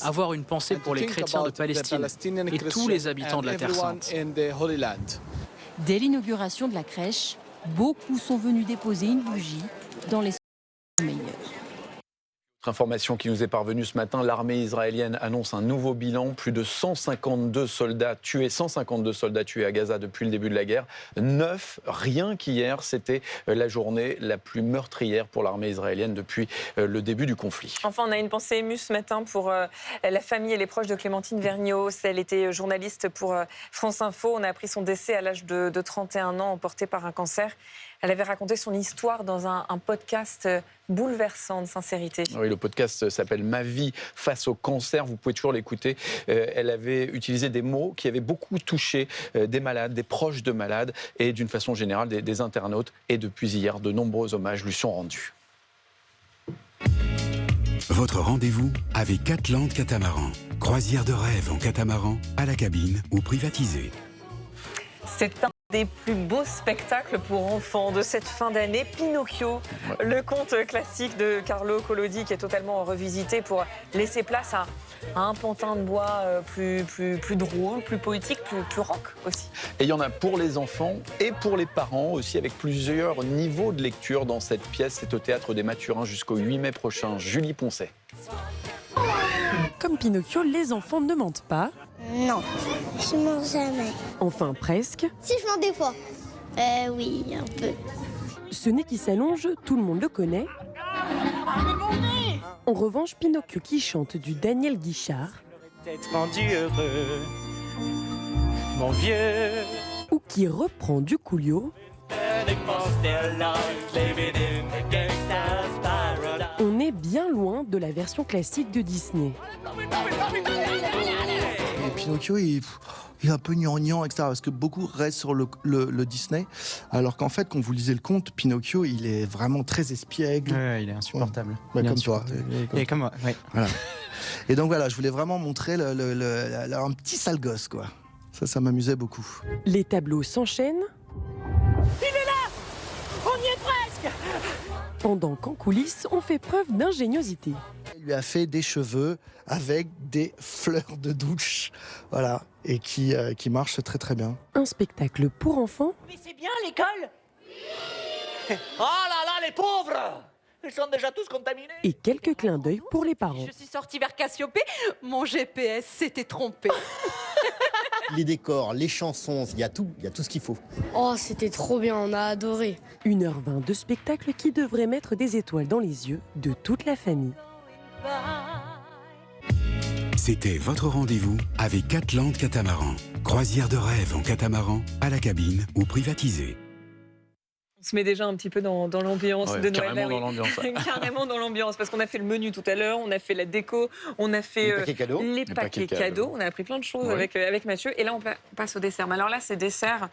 avoir une pensée pour les chrétiens de Palestine et tous les habitants de la Terre Sainte. Dès l'inauguration de la crèche, beaucoup sont venus déposer une bougie dans les meilleurs. Information qui nous est parvenue ce matin, l'armée israélienne annonce un nouveau bilan, plus de 152 soldats tués à Gaza depuis le début de la guerre. 9, rien qu'hier, c'était la journée la plus meurtrière pour l'armée israélienne depuis le début du conflit. Enfin, on a une pensée émue ce matin pour la famille et les proches de Clémentine Vergniaud. Elle était journaliste pour France Info. On a appris son décès à l'âge de 31 ans, emporté par un cancer. Elle avait raconté son histoire dans un podcast bouleversant de sincérité. Oui, le podcast s'appelle « Ma vie face au cancer ». Vous pouvez toujours l'écouter. Elle avait utilisé des mots qui avaient beaucoup touché des malades, des proches de malades et d'une façon générale des internautes. Et depuis hier, de nombreux hommages lui sont rendus. Votre rendez-vous avec Atlantes Catamaran. Croisière de rêve en catamaran, à la cabine ou privatisée. C'est un des plus beaux spectacles pour enfants de cette fin d'année, Pinocchio, le conte classique de Carlo Collodi qui est totalement revisité pour laisser place à un pantin de bois plus drôle, plus poétique, plus rock aussi. Et il y en a pour les enfants et pour les parents aussi, avec plusieurs niveaux de lecture dans cette pièce. C'est au Théâtre des Mathurins jusqu'au 8 mai prochain. Julie Poncet. Comme Pinocchio, les enfants ne mentent pas. Non, je mens jamais. Enfin, presque. Si, je mens des fois. Oui, un peu. Ce nez qui s'allonge, tout le monde le connaît. En revanche, Pinocchio qui chante du Daniel Guichard. Peut-être rendu heureux, mon vieux. Ou qui reprend du Coolio. On est bien loin de la version classique de Disney. Et Pinocchio, il est un peu gnangnan, etc. Parce que beaucoup restent sur le Disney. Alors qu'en fait, quand vous lisez le conte, Pinocchio, il est vraiment très espiègle. Ouais, il est insupportable. Ouais, comme toi. Et comme moi, oui. Voilà. Et donc voilà, je voulais vraiment montrer un petit sale gosse, quoi. Ça m'amusait beaucoup. Les tableaux s'enchaînent. Il est là! On y est presque! Pendant qu'en coulisses, on fait preuve d'ingéniosité. Il lui a fait des cheveux avec des fleurs de douche, voilà, et qui marchent très très bien. Un spectacle pour enfants. Mais c'est bien l'école! Oh là là, les pauvres! Ils sont déjà tous contaminés. Et quelques clins d'œil pour les parents. Je suis sortie vers Cassiopée, mon GPS s'était trompé. Les décors, les chansons, il y a tout ce qu'il faut. Oh, c'était trop bien, on a adoré. 1h20 de spectacle qui devrait mettre des étoiles dans les yeux de toute la famille. C'était votre rendez-vous avec Atlantes Catamaran. Croisière de rêve en catamaran, à la cabine ou privatisée. On se met déjà un petit peu dans l'ambiance de Noël. Carrément dans l'ambiance. Carrément dans l'ambiance, parce qu'on a fait le menu tout à l'heure, on a fait la déco, on a fait les paquets cadeaux. On a appris plein de choses avec Mathieu. Et là, on passe au dessert. Mais alors là, c'est dessert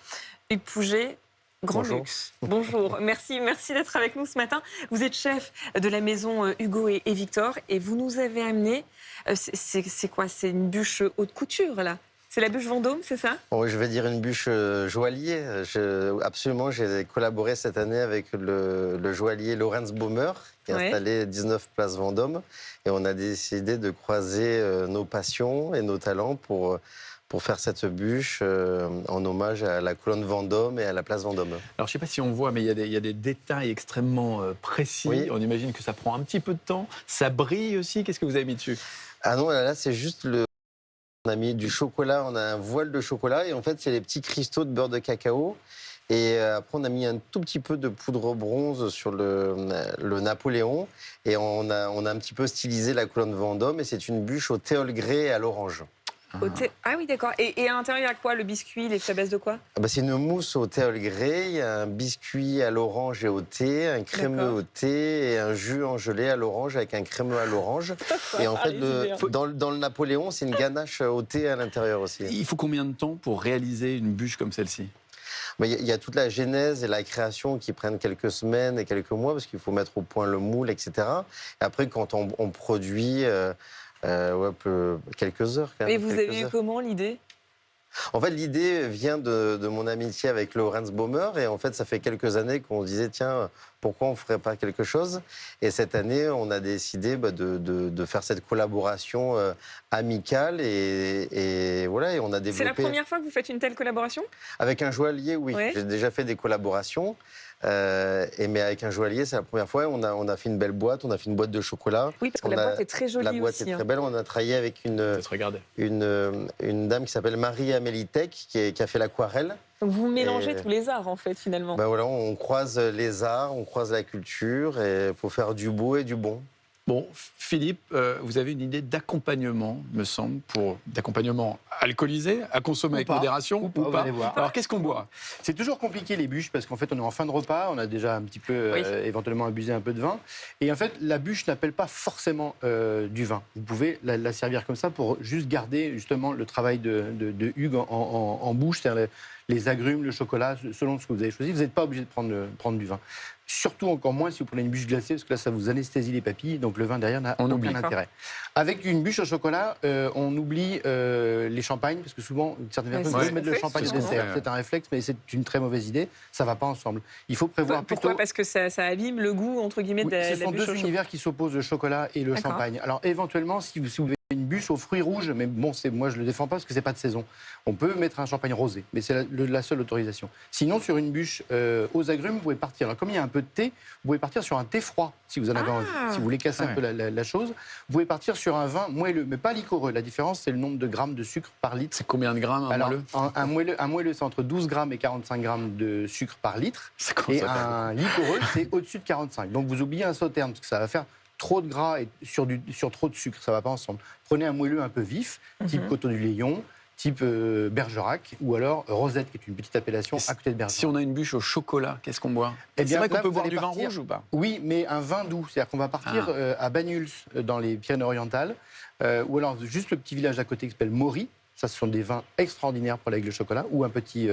Hugues Pouget. Grand luxe. Bonjour, merci d'être avec nous ce matin. Vous êtes chef de la maison Hugo et Victor et vous nous avez amené, c'est quoi? C'est une bûche haute couture là? C'est la bûche Vendôme, c'est ça? Oui, je vais dire une bûche joaillier. Absolument, j'ai collaboré cette année avec le joaillier Lorenz Baumer, qui est installé 19 place Vendôme. Et on a décidé de croiser nos passions et nos talents pour faire cette bûche en hommage à la colonne Vendôme et à la place Vendôme. Alors, je ne sais pas si on voit, mais il y a des détails extrêmement précis. Oui. On imagine que ça prend un petit peu de temps. Ça brille aussi. Qu'est-ce que vous avez mis dessus? Ah non, là, c'est juste On a mis du chocolat, on a un voile de chocolat et en fait, c'est les petits cristaux de beurre de cacao. Et après, on a mis un tout petit peu de poudre bronze sur le Napoléon et on a un petit peu stylisé la colonne Vendôme et c'est une bûche au thé Earl Grey et à l'orange. Ah oui, d'accord. Et à l'intérieur, il y a quoi? Le biscuit, il est fait à base de quoi? C'est une mousse au thé Earl Grey, il y a un biscuit à l'orange et au thé, un crémeux au thé et un jus en gelée à l'orange avec un crémeux à l'orange. Et en fait, dans le Napoléon, c'est une ganache au thé à l'intérieur aussi. Il faut combien de temps pour réaliser une bûche comme celle-ci? Il y a toute la genèse et la création qui prennent quelques semaines et quelques mois parce qu'il faut mettre au point le moule, etc. Et après, quand on produit... quelques heures quand même. Et vous avez eu comment l'idée? En fait, l'idée vient de mon amitié avec Lorenz Baumer. Et en fait, ça fait quelques années qu'on se disait, tiens, pourquoi on ne ferait pas quelque chose? Et cette année, on a décidé de faire cette collaboration amicale. Et voilà, et on a développé... C'est la première fois que vous faites une telle collaboration? Avec un joaillier, oui. Ouais. J'ai déjà fait des collaborations. Mais avec un joaillier, c'est la première fois. On a fait une belle boîte, on a fait une boîte de chocolat. Oui, parce que la boîte est très jolie aussi. La boîte est très belle. On a travaillé avec une dame qui s'appelle Marie-Amélie Tech, qui a fait l'aquarelle. Donc vous mélangez tous les arts, en fait, finalement. Ben voilà, on croise les arts, on croise la culture, et il faut faire du beau et du bon. Bon, Philippe, vous avez une idée d'accompagnement, me semble, d'accompagnement alcoolisé, à consommer avec modération ou pas. Vous allez voir. Alors, qu'est-ce qu'on boit? C'est toujours compliqué les bûches parce qu'en fait, on est en fin de repas, on a déjà un petit peu éventuellement abusé un peu de vin. Et en fait, la bûche n'appelle pas forcément du vin. Vous pouvez la servir comme ça pour juste garder justement le travail de Hugues en bouche, c'est-à-dire les agrumes, le chocolat, selon ce que vous avez choisi. Vous n'êtes pas obligé de prendre du vin. Surtout encore moins si vous prenez une bûche glacée, parce que là, ça vous anesthésie les papilles, donc le vin derrière n'a aucun intérêt. Avec une bûche au chocolat, on oublie les champagnes, parce que souvent, certaines personnes veulent mettre le champagne au dessert. C'est un réflexe, mais c'est une très mauvaise idée. Ça ne va pas ensemble. Il faut prévoir Pourquoi? Parce que ça abîme le goût, entre guillemets, de la bûche. Ce sont deux univers qui s'opposent, le chocolat et le champagne. Alors, éventuellement, si vous avez une bûche aux fruits rouges, mais bon, moi je le défends pas parce que c'est pas de saison. On peut mettre un champagne rosé, mais c'est la seule autorisation. Sinon, sur une bûche aux agrumes, vous pouvez partir. Alors, comme il y a un peu de thé, vous pouvez partir sur un thé froid, si vous en avez envie. Si vous voulez casser un peu la chose, vous pouvez partir sur un vin moelleux, mais pas liquoreux. La différence, c'est le nombre de grammes de sucre par litre. C'est combien de grammes un moelleux? Un moelleux, c'est entre 12 grammes et 45 grammes de sucre par litre. Et un liquoreux, c'est au-dessus de 45. Donc, vous oubliez un sauterne, parce que ça va faire trop de gras et sur trop de sucre, ça ne va pas ensemble. Prenez un moelleux un peu vif, type Coteau du Léon, type Bergerac, ou alors Rosette, qui est une petite appellation à côté de Bergerac. Si on a une bûche au chocolat, qu'est-ce qu'on boit? C'est vrai qu'on peut boire du vin rouge ou pas? Oui, mais un vin doux. C'est-à-dire qu'on va partir à Banyuls, dans les Pyrénées-Orientales, ou alors juste le petit village à côté qui s'appelle Maury. Ça, ce sont des vins extraordinaires pour avec le chocolat, ou un petit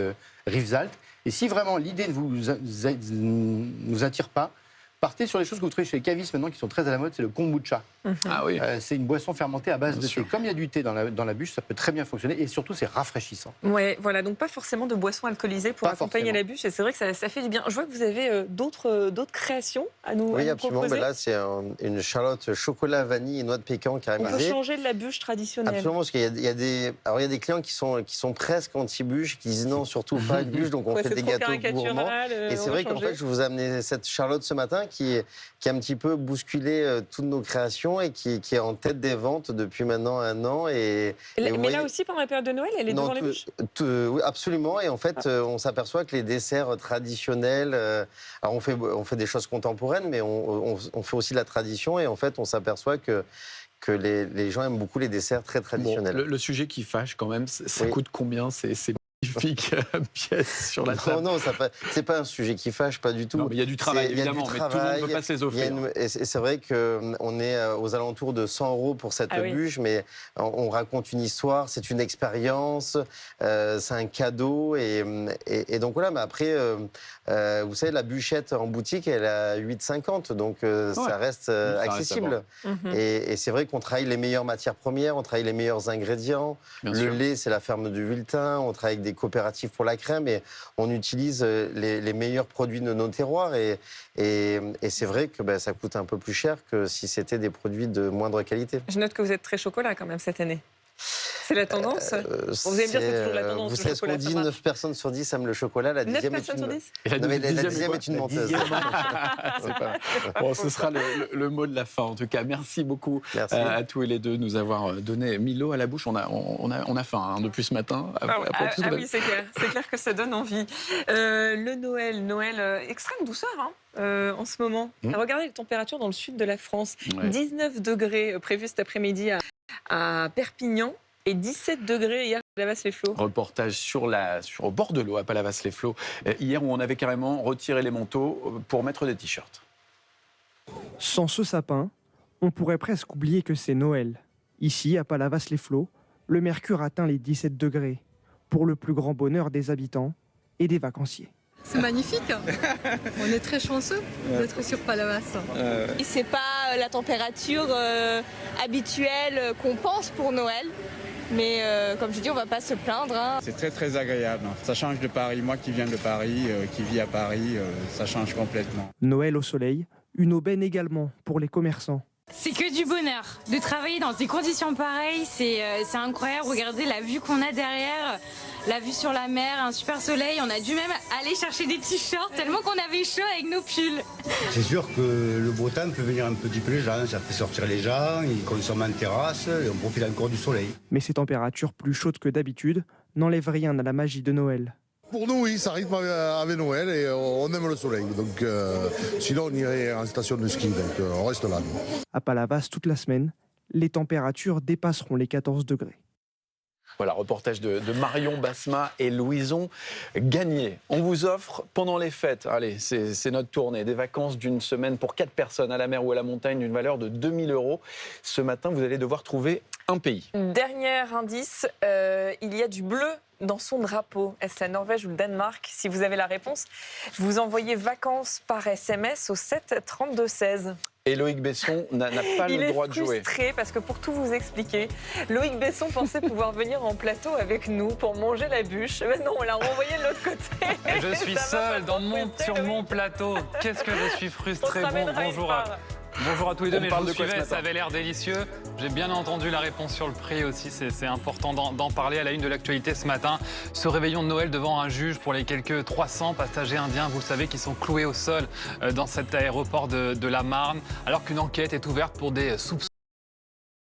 Rivesaltes. Et si vraiment l'idée ne vous attire pas, partez sur les choses que vous trouvez chez les cavistes maintenant qui sont très à la mode, c'est le kombucha. Ah oui. C'est une boisson fermentée à base de thé. Comme il y a du thé dans la bûche, ça peut très bien fonctionner et surtout c'est rafraîchissant. Ouais, voilà, donc pas forcément de boissons alcoolisées pour accompagner la bûche et c'est vrai que ça fait du bien. Je vois que vous avez d'autres créations à nous proposer. Oui, absolument. Ben là, c'est une Charlotte chocolat, vanille et noix de pécan caramélisée. On peut changer de la bûche traditionnelle. Absolument, parce qu'il y a des clients qui sont presque anti-bûche, qui disent non, surtout pas une bûche, donc on fait des gâteaux gourmands. Et c'est vrai qu'en fait, je vous ai amené cette Charlotte ce matin qui a un petit peu bousculé toutes nos créations et qui est en tête des ventes depuis maintenant 1 an. Mais là aussi, pendant la période de Noël, elle est devant les bûches? Oui, absolument. Et en fait, on s'aperçoit que les desserts traditionnels... alors on fait des choses contemporaines, mais on fait aussi de la tradition. Et en fait, on s'aperçoit que les gens aiment beaucoup les desserts très traditionnels. Bon, le sujet qui fâche quand même, ça coûte combien ces magnifiques pièces sur la table? Non, c'est pas un sujet qui fâche, pas du tout. Non, mais il y a du travail, évidemment, mais tout le monde ne peut pas se les offrir. Et c'est vrai qu'on est aux alentours de 100 € pour cette bûche, mais on raconte une histoire, c'est une expérience, c'est un cadeau. Et donc voilà, mais après, vous savez, la bûchette en boutique, elle est à 8,50, donc ça reste accessible. Et c'est vrai qu'on travaille les meilleures matières premières, on travaille les meilleurs ingrédients. Le lait, c'est la ferme du Vultin, on travaille avec des coopératives pour la crème et on utilise les meilleurs produits de nos terroirs et c'est vrai que ça coûte un peu plus cher que si c'était des produits de moindre qualité. Je note que vous êtes très chocolat quand même cette année. C'est la tendance Vous allez me dire c'est toujours la tendance. Vous savez ce qu'on dit, 9 personnes sur 10 aiment le chocolat, la 10e est une... La 10e est une menteuse. Bon, ce sera le mot de la fin en tout cas. Merci beaucoup à tous les deux de nous avoir donné 1000 eau à la bouche. On a faim depuis ce matin. Oui, c'est clair. C'est clair que ça donne envie. Le Noël, extrême douceur en ce moment. Regardez les températures dans le sud de la France. 19 degrés prévus cet après-midi à Perpignan et 17 degrés hier à Palavas-les-Flots. Reportage au bord de l'eau à Palavas-les-Flots. Hier où on avait carrément retiré les manteaux pour mettre des t-shirts. Sans ce sapin, on pourrait presque oublier que c'est Noël. Ici, à Palavas-les-Flots, le mercure atteint les 17 degrés, pour le plus grand bonheur des habitants et des vacanciers. C'est magnifique. On est très chanceux d'être sur Palavas. Et c'est pas la température habituelle qu'on pense pour Noël. Mais comme je dis, on va pas se plaindre. Hein. C'est très très agréable. Ça change de Paris. Moi qui viens de Paris, qui vis à Paris, ça change complètement. Noël au soleil, une aubaine également pour les commerçants. C'est que du bonheur. De travailler dans des conditions pareilles, c'est incroyable. Regardez la vue qu'on a derrière, la vue sur la mer, un super soleil. On a dû même aller chercher des t-shirts tellement qu'on avait chaud avec nos pulls. C'est sûr que le beau temps peut venir un petit peu les gens. Ça fait sortir les gens, ils consomment en terrasse et on profite encore du soleil. Mais ces températures plus chaudes que d'habitude n'enlèvent rien à la magie de Noël. Pour nous, oui, ça rythme avec Noël et on aime le soleil. Donc, sinon, on irait en station de ski. Donc, on reste là. Nous. À Palavas, toute la semaine, les températures dépasseront les 14 degrés. Voilà, reportage de Marion Basma et Louison Gagné. On vous offre pendant les fêtes, allez, c'est notre tournée, des vacances d'une semaine pour 4 personnes à la mer ou à la montagne d'une valeur de 2 000 €. Ce matin, vous allez devoir trouver un pays. Dernier indice, il y a du bleu dans son drapeau. Est-ce la Norvège ou le Danemark? Si vous avez la réponse, vous envoyez vacances par SMS au 7 32 16. Et Loïc Besson n'a pas le droit de jouer. Il est frustré parce que pour tout vous expliquer, Loïc Besson pensait pouvoir venir en plateau avec nous pour manger la bûche. Mais non, on l'a renvoyé de l'autre côté. Je suis seul sur mon plateau. Qu'est-ce que je suis frustré. Bonjour à tous les deux, mais je vous suivais, ça avait l'air délicieux. J'ai bien entendu la réponse sur le prix aussi, c'est important d'en parler à la une de l'actualité ce matin. Ce réveillon de Noël devant un juge pour les quelques 300 passagers indiens, vous le savez, qui sont cloués au sol dans cet aéroport de la Marne, alors qu'une enquête est ouverte pour des soupçons